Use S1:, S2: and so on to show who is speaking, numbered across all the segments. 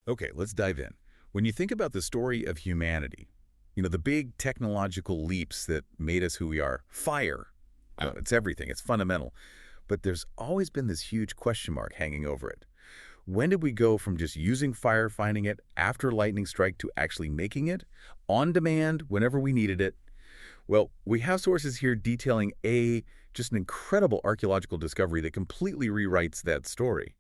S1: Okay, let's dive in. When you think about the story of humanity, the big technological leaps that made us who we are, fire, it's everything, it's fundamental. But there's always been this huge question mark hanging over it. When did we go from just using fire, finding it after lightning strike, to actually making it on demand whenever we needed it? Well, we have sources here detailing just an incredible archaeological discovery that completely rewrites that story.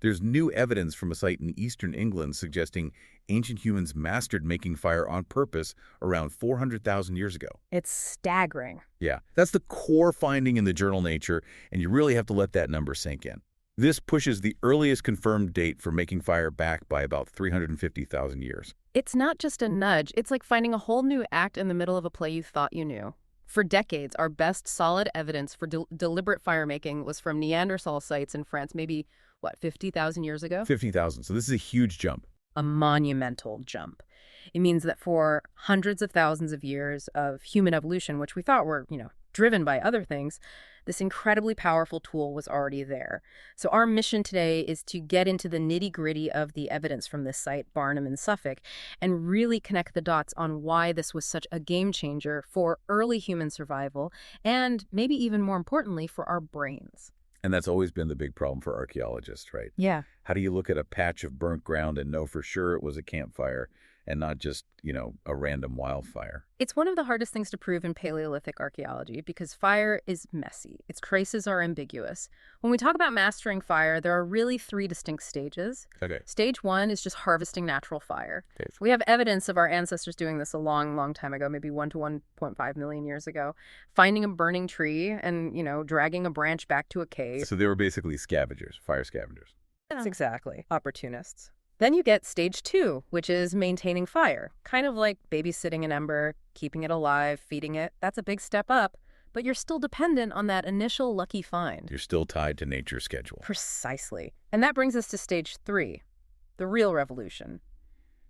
S1: There's new evidence from a site in eastern England suggesting ancient humans mastered making fire on purpose around 400,000 years ago.
S2: It's staggering.
S1: Yeah, that's the core finding in the journal Nature, and you really have to let that number sink in. This pushes the earliest confirmed date for making fire back by about 350,000 years.
S2: It's not just a nudge. It's like finding a whole new act in the middle of a play you thought you knew. For decades, our best solid evidence for deliberate fire-making was from Neanderthal sites in France, maybe, 50,000 years ago?
S1: 50,000. So this is a huge jump.
S2: A monumental jump. It means that for hundreds of thousands of years of human evolution, which we thought were, driven by other things, this incredibly powerful tool was already there. So our mission today is to get into the nitty-gritty of the evidence from this site, Barnham in Suffolk, and really connect the dots on why this was such a game changer for early human survival and maybe even more importantly for our brains.
S1: And that's always been the big problem for archaeologists, right?
S2: Yeah.
S1: How do you look at a patch of burnt ground and know for sure it was a campfire and not just, a random wildfire?
S2: It's one of the hardest things to prove in Paleolithic archaeology because fire is messy. Its traces are ambiguous. When we talk about mastering fire, there are really three distinct stages.
S1: Okay.
S2: Stage one is just harvesting natural fire. Okay. We have evidence of our ancestors doing this a long, long time ago, maybe 1 to 1.5 million years ago, finding a burning tree and, dragging a branch back to a cave.
S1: So they were basically scavengers, fire scavengers.
S2: That's exactly. Opportunists. Then you get stage two, which is maintaining fire, kind of like babysitting an ember, keeping it alive, feeding it. That's a big step up, but you're still dependent on that initial lucky find.
S1: You're still tied to nature's schedule.
S2: Precisely. And that brings us to stage three, the real revolution.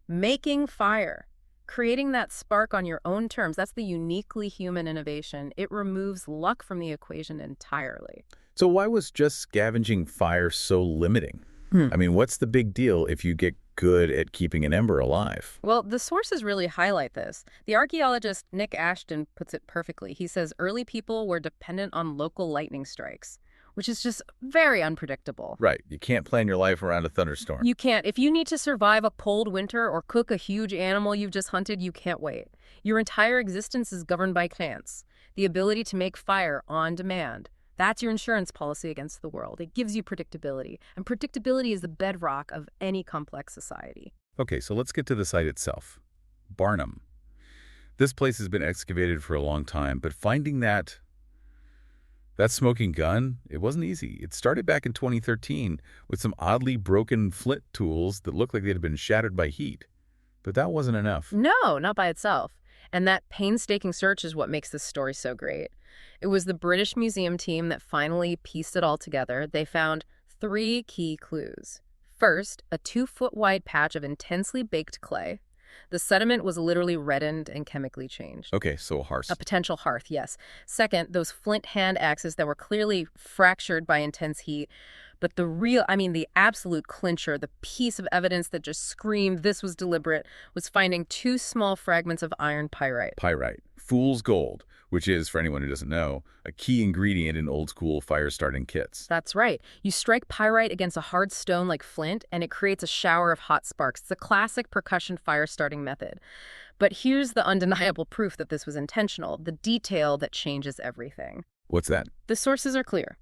S2: Making fire. Creating that spark on your own terms. That's the uniquely human innovation. It removes luck from the equation entirely.
S1: So why was just scavenging fire so limiting? I mean, what's the big deal if you get good at keeping an ember alive?
S2: Well, the sources really highlight this. The archaeologist Nick Ashton puts it perfectly. He says early people were dependent on local lightning strikes, which is just very unpredictable.
S1: Right. You can't plan your life around a thunderstorm.
S2: You can't. If you need to survive a cold winter or cook a huge animal you've just hunted, you can't wait. Your entire existence is governed by chance, the ability to make fire on demand. That's your insurance policy against the world. It gives you predictability, and predictability is the bedrock of any complex society.
S1: Okay, so let's get to the site itself. Barnham. This place has been excavated for a long time, but finding that smoking gun, it wasn't easy. It started back in 2013 with some oddly broken flint tools that looked like they had been shattered by heat. But that wasn't enough.
S2: No, not by itself. And that painstaking search is what makes this story so great. It was the British Museum team that finally pieced it all together. They found 3 key clues. First, a 2-foot-wide patch of intensely baked clay. The sediment was literally reddened and chemically changed.
S1: Okay, so a hearth.
S2: A potential hearth, yes. Second, those flint hand axes that were clearly fractured by intense heat. But the absolute clincher, the piece of evidence that just screamed this was deliberate, was finding 2 small fragments of iron pyrite.
S1: Pyrite, fool's gold, which is, for anyone who doesn't know, a key ingredient in old-school fire-starting kits.
S2: That's right. You strike pyrite against a hard stone like flint, and it creates a shower of hot sparks. It's a classic percussion fire-starting method. But here's the undeniable proof that this was intentional, the detail that changes everything.
S1: What's that?
S2: The sources are clear.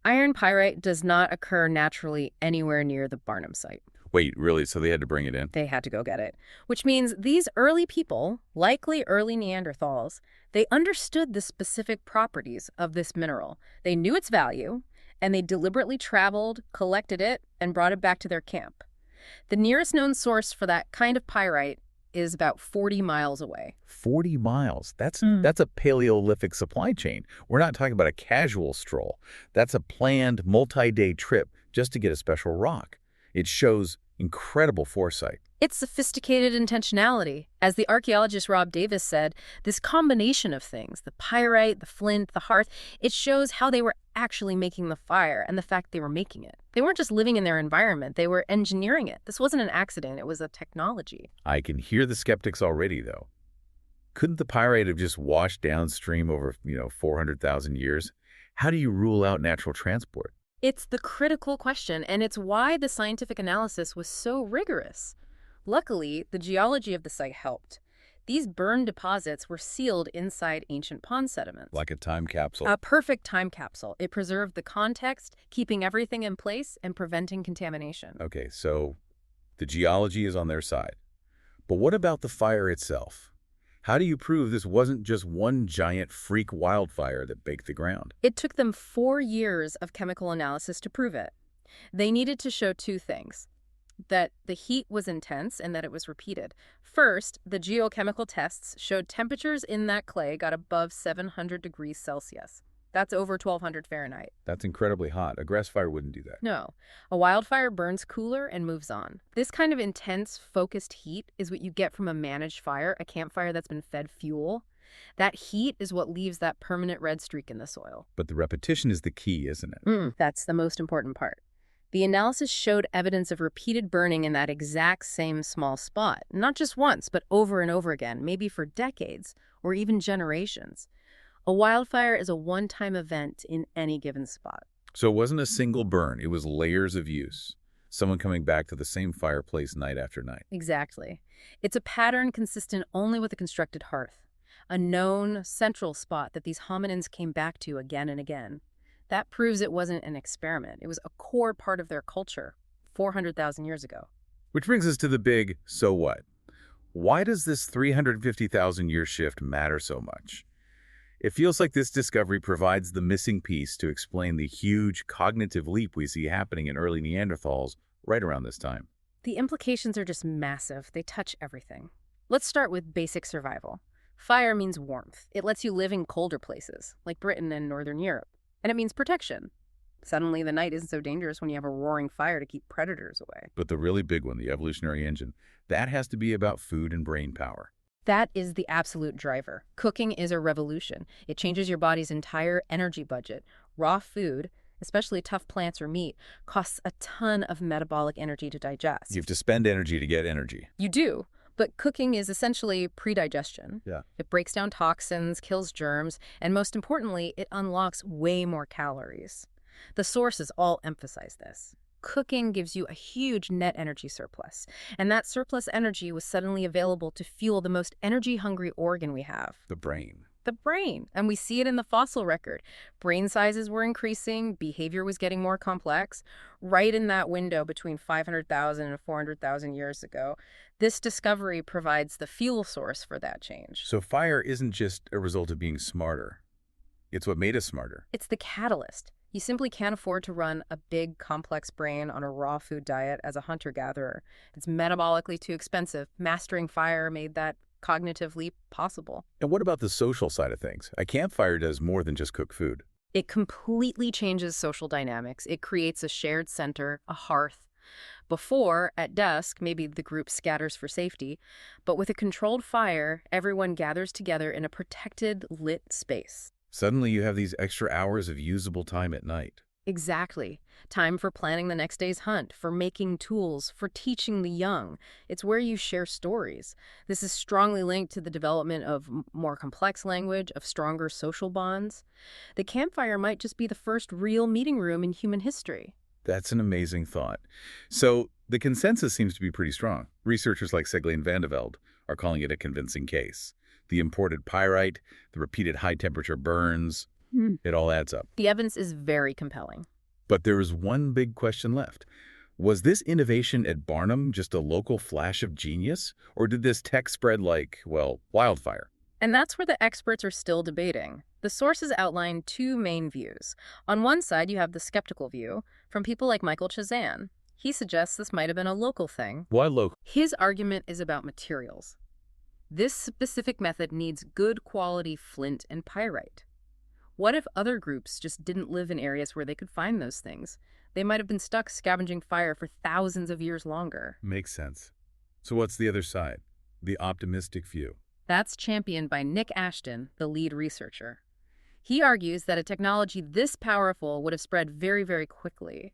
S2: Iron pyrite does not occur naturally anywhere near the Barnham site.
S1: Wait, really? So they had to bring it in?
S2: They had to go get it. Which means these early people, likely early Neanderthals, they understood the specific properties of this mineral. They knew its value, and they deliberately traveled, collected it, and brought it back to their camp. The nearest known source for that kind of pyrite is about 40 miles away.
S1: 40 miles? That's a Paleolithic supply chain. We're not talking about a casual stroll. That's a planned multi-day trip just to get a special rock. It shows incredible foresight.
S2: It's sophisticated intentionality. As the archaeologist Rob Davis said, this combination of things, the pyrite, the flint, the hearth, it shows how they were actually making the fire and the fact they were making it. They weren't just living in their environment, they were engineering it. This wasn't an accident, it was a technology.
S1: I can hear the skeptics already, though. Couldn't the pyrite have just washed downstream over, 400,000 years? How do you rule out natural transport?
S2: It's the critical question, and it's why the scientific analysis was so rigorous. Luckily, the geology of the site helped. These burned deposits were sealed inside ancient pond sediments.
S1: Like a time capsule.
S2: A perfect time capsule. It preserved the context, keeping everything in place and preventing contamination.
S1: Okay, so the geology is on their side. But what about the fire itself? How do you prove this wasn't just one giant freak wildfire that baked the ground?
S2: It took them 4 years of chemical analysis to prove it. They needed to show 2 things: that the heat was intense and that it was repeated. First, the geochemical tests showed temperatures in that clay got above 700 degrees Celsius. That's over 1,200 Fahrenheit.
S1: That's incredibly hot. A grass fire wouldn't do that.
S2: No, a wildfire burns cooler and moves on. This kind of intense, focused heat is what you get from a managed fire, a campfire that's been fed fuel. That heat is what leaves that permanent red streak in the soil.
S1: But the repetition is the key, isn't it?
S2: That's the most important part. The analysis showed evidence of repeated burning in that exact same small spot, not just once, but over and over again, maybe for decades or even generations. A wildfire is a one-time event in any given spot.
S1: So it wasn't a single burn. It was layers of use. Someone coming back to the same fireplace night after night.
S2: Exactly. It's a pattern consistent only with a constructed hearth, a known central spot that these hominins came back to again and again. That proves it wasn't an experiment. It was a core part of their culture 400,000 years ago.
S1: Which brings us to the big so what? Why does this 350,000-year shift matter so much? It feels like this discovery provides the missing piece to explain the huge cognitive leap we see happening in early Neanderthals right around this time.
S2: The implications are just massive. They touch everything. Let's start with basic survival. Fire means warmth. It lets you live in colder places, like Britain and Northern Europe. And it means protection. Suddenly, the night isn't so dangerous when you have a roaring fire to keep predators away.
S1: But the really big one, the evolutionary engine, that has to be about food and brain power.
S2: That is the absolute driver. Cooking is a revolution. It changes your body's entire energy budget. Raw food, especially tough plants or meat, costs a ton of metabolic energy to digest.
S1: You have to spend energy to get energy.
S2: You do. But cooking is essentially pre-digestion.
S1: Yeah.
S2: It breaks down toxins, kills germs, and most importantly, it unlocks way more calories. The sources all emphasize this. Cooking gives you a huge net energy surplus, and that surplus energy was suddenly available to fuel the most energy-hungry organ we have.
S1: The brain.
S2: The brain. And we see it in the fossil record. Brain sizes were increasing, behavior was getting more complex. Right in that window between 500,000 and 400,000 years ago, this discovery provides the fuel source for that change.
S1: So fire isn't just a result of being smarter. It's what made us smarter.
S2: It's the catalyst. You simply can't afford to run a big, complex brain on a raw food diet as a hunter-gatherer. It's metabolically too expensive. Mastering fire made that cognitive leap possible.
S1: And what about the social side of things? A campfire does more than just cook food.
S2: It completely changes social dynamics. It creates a shared center, a hearth. Before, at dusk, maybe the group scatters for safety, but with a controlled fire, everyone gathers together in a protected, lit space.
S1: Suddenly you have these extra hours of usable time at night.
S2: Exactly. Time for planning the next day's hunt, for making tools, for teaching the young. It's where you share stories. This is strongly linked to the development of more complex language, of stronger social bonds. The campfire might just be the first real meeting room in human history.
S1: That's an amazing thought. So the consensus seems to be pretty strong. Researchers like Segley and Van de Velde are calling it a convincing case. The imported pyrite, the repeated high-temperature burns, it all adds up.
S2: The evidence is very compelling.
S1: But there is one big question left. Was this innovation at Barnham just a local flash of genius? Or did this tech spread like, well, wildfire?
S2: And that's where the experts are still debating. The sources outline 2 main views. On one side, you have the skeptical view from people like Michael Chazan. He suggests this might have been a local thing.
S1: Why local?
S2: His argument is about materials. This specific method needs good quality flint and pyrite. What if other groups just didn't live in areas where they could find those things? They might have been stuck scavenging fire for thousands of years longer.
S1: Makes sense. So what's the other side? The optimistic view.
S2: That's championed by Nick Ashton, the lead researcher. He argues that a technology this powerful would have spread very, very quickly.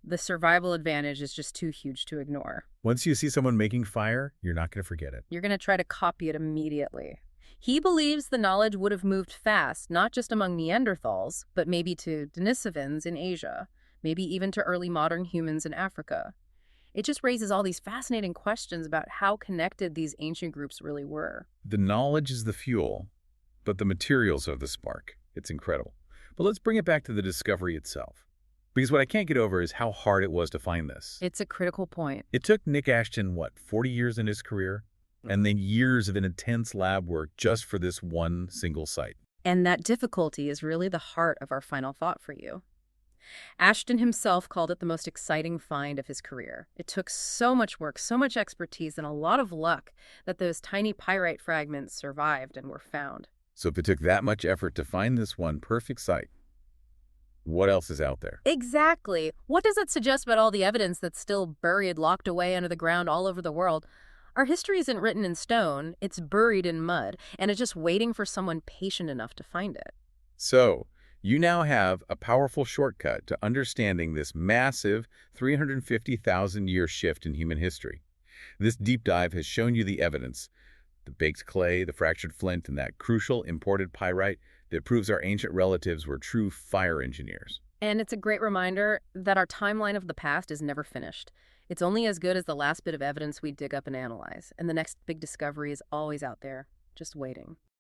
S2: The survival advantage is just too huge to ignore.
S1: Once you see someone making fire, you're not going to forget it.
S2: You're going to try to copy it immediately. He believes the knowledge would have moved fast, not just among Neanderthals, but maybe to Denisovans in Asia, maybe even to early modern humans in Africa. It just raises all these fascinating questions about how connected these ancient groups really were.
S1: The knowledge is the fuel, but the materials are the spark. It's incredible. But let's bring it back to the discovery itself. Because what I can't get over is how hard it was to find this.
S2: It's a critical point.
S1: It took Nick Ashton, 40 years in his career? And then years of intense lab work just for this one single site.
S2: And that difficulty is really the heart of our final thought for you. Ashton himself called it the most exciting find of his career. It took so much work, so much expertise, and a lot of luck that those tiny pyrite fragments survived and were found.
S1: So if it took that much effort to find this one perfect site, what else is out there?
S2: Exactly. What does it suggest about all the evidence that's still buried, locked away under the ground all over the world? Our history isn't written in stone, it's buried in mud, and it's just waiting for someone patient enough to find it.
S1: So, you now have a powerful shortcut to understanding this massive 350,000-year shift in human history. This deep dive has shown you the evidence, the baked clay, the fractured flint, and that crucial imported pyrite that proves our ancient relatives were true fire engineers.
S2: And it's a great reminder that our timeline of the past is never finished. It's only as good as the last bit of evidence we dig up and analyze, and the next big discovery is always out there, just waiting.